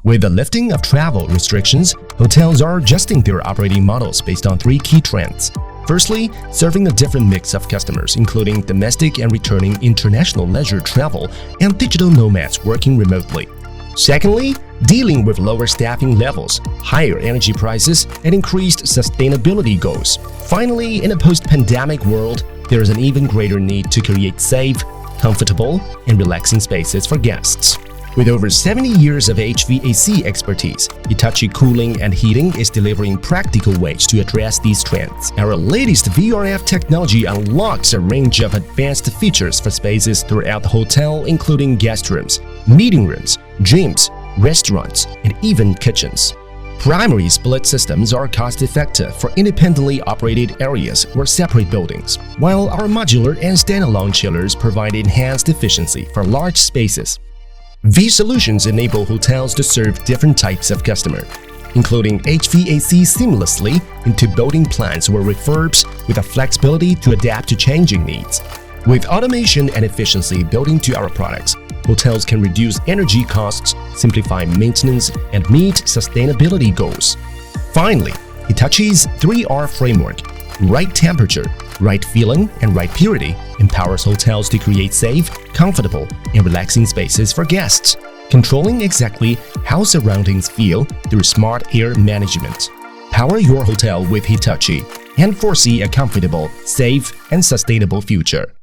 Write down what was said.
With the lifting of travel restrictions, hotels are adjusting their operating models based on three key trends. Firstly, serving a different mix of customers, including domestic and returning international leisure travel and digital nomads working remotely. Secondly, dealing with lower staffing levels, higher energy prices, and increased sustainability goals. Finally, in a post-pandemic world, there is an even greater need to create safe, comfortable, and relaxing spaces for guests. With over 70 years of HVAC expertise, Hitachi Cooling and Heating is delivering practical ways to address these trends. Our latest VRF technology unlocks a range of advanced features for spaces throughout the hotel, including guest rooms, meeting rooms, gyms, restaurants, and even kitchens. Primary split systems are cost-effective for independently operated areas or separate buildings, while our modular and standalone chillers provide enhanced efficiency for large spaces. These solutions enable hotels to serve different types of customer, including HVAC seamlessly into building plans or refurbs with the flexibility to adapt to changing needs. With automation and efficiency built into our products, hotels can reduce energy costs, simplify maintenance, and meet sustainability goals. Finally, Hitachi's 3R framework, right temperature, right feeling, and right purity, empowers hotels to create safe, comfortable, and relaxing spaces for guests, controlling exactly how surroundings feel through smart air management. Power your hotel with Hitachi and foresee a comfortable, safe, and sustainable future.